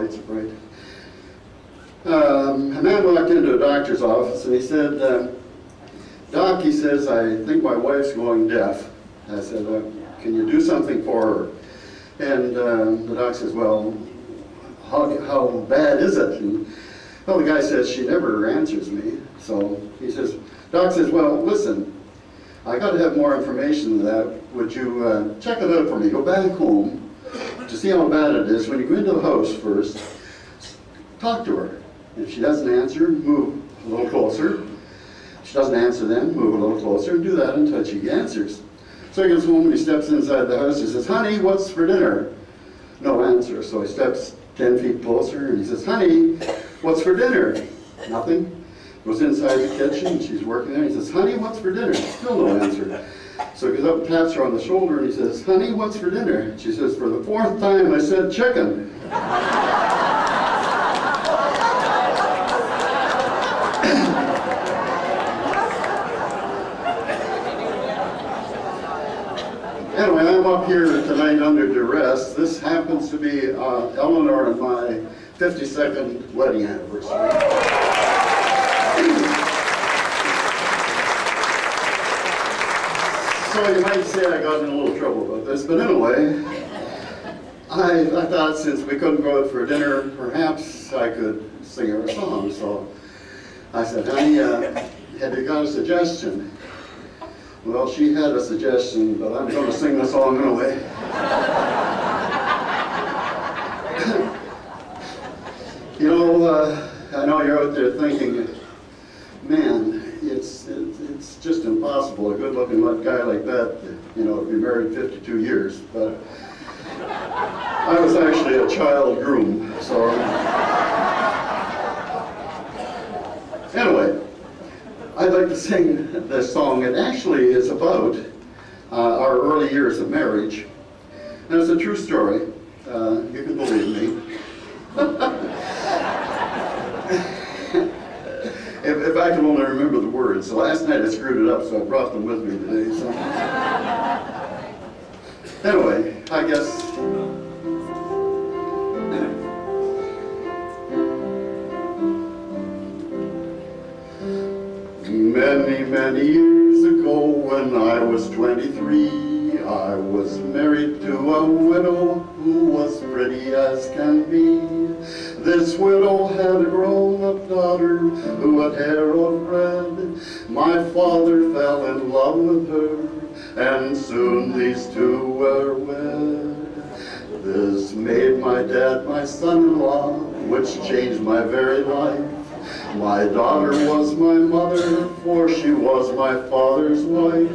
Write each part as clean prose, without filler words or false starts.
lights are bright. A man walked into a doctor's office and he said, Doc, he says, I think my wife's going deaf. I said, can you do something for her? And the doc says, well, how bad is it? And, well, the guy says, she never answers me. So he says, Doc says, well, listen, I got to have more information than that. Would you check it out for me? Go back home to see how bad it is. When you go into the house first, talk to her. If she doesn't answer, move a little closer. If she doesn't answer then, move a little closer, and do that until she answers. So he goes home and he steps inside the house. He says, honey, what's for dinner? No answer. So he steps 10 feet closer and he says, honey, what's for dinner? Nothing. Goes inside the kitchen, she's working there. He says, honey, what's for dinner? Still no answer. So he goes up and taps her on the shoulder and he says, honey, what's for dinner? She says, for the 4th time I said chicken. Anyway, I'm up here tonight under duress. This happens to be Eleanor and my 52nd wedding anniversary. So you might say I got in a little trouble about this, but anyway, I thought since we couldn't go out for dinner, perhaps I could sing her a song. So I said, honey, have you got a suggestion? Well, she had a suggestion, but I'm going to sing the song anyway. You know, I know you're out there thinking, man, it's just impossible, a good-looking guy like that, you know, to be married 52 years. But I was actually a child groom, so. Anyway, I'd like to sing this song. It actually is about our early years of marriage. And it's a true story. You can believe me. If I can only remember the words. So last night I screwed it up, so I brought them with me today. So. Anyway, I guess. Many, many years ago when I was 23, I was married to a widow who was pretty as can be. This widow had a grown-up daughter who had hair of red. My father fell in love with her, and soon these two were wed. This made my dad my son-in-law, which changed my very life. My daughter was my mother, for she was my father's wife.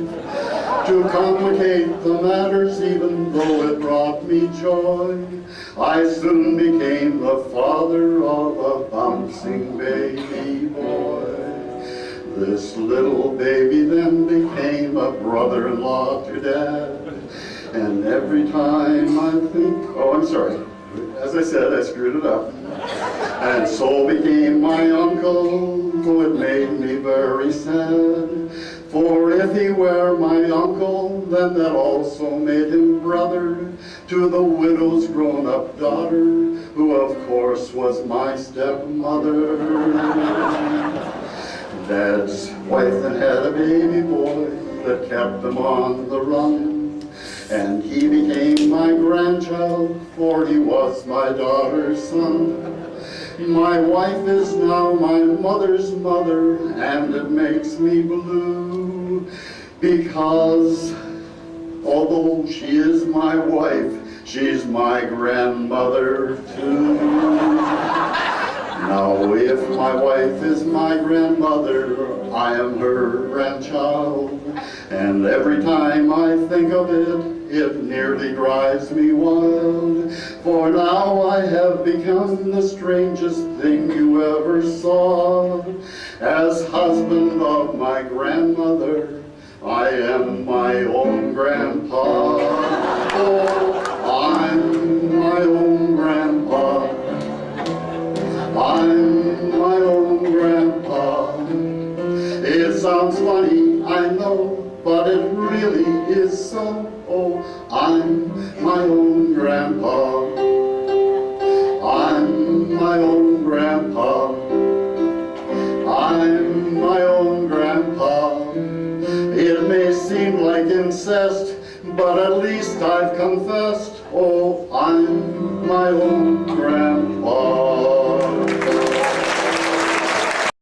To complicate the matters, even though it brought me joy, I soon became the father of a bouncing baby boy. This little baby then became a brother-in-law to Dad. And every time I think, oh, I'm sorry. As I said, I screwed it up. And so became my uncle, who it made me very sad. For if he were my uncle, then that also made him brother to the widow's grown-up daughter, who of course was my stepmother. Dad's wife then had a baby boy that kept him on the run. And he became my grandchild, for he was my daughter's son. My wife is now my mother's mother, and it makes me blue, because although she is my wife, she's my grandmother too. Now if my wife is my grandmother, I am her grandchild, and every time I think of it, it nearly drives me wild. For now I have become the strangest thing you ever saw. As husband of my grandmother, I am my own grandpa. Oh, I'm my own grandpa. I'm my own grandpa. It sounds funny, I know, but it really is so. Oh, I'm my own grandpa. I'm It may seem like incest, but at least I've confessed. Oh, I'm my own grandpa.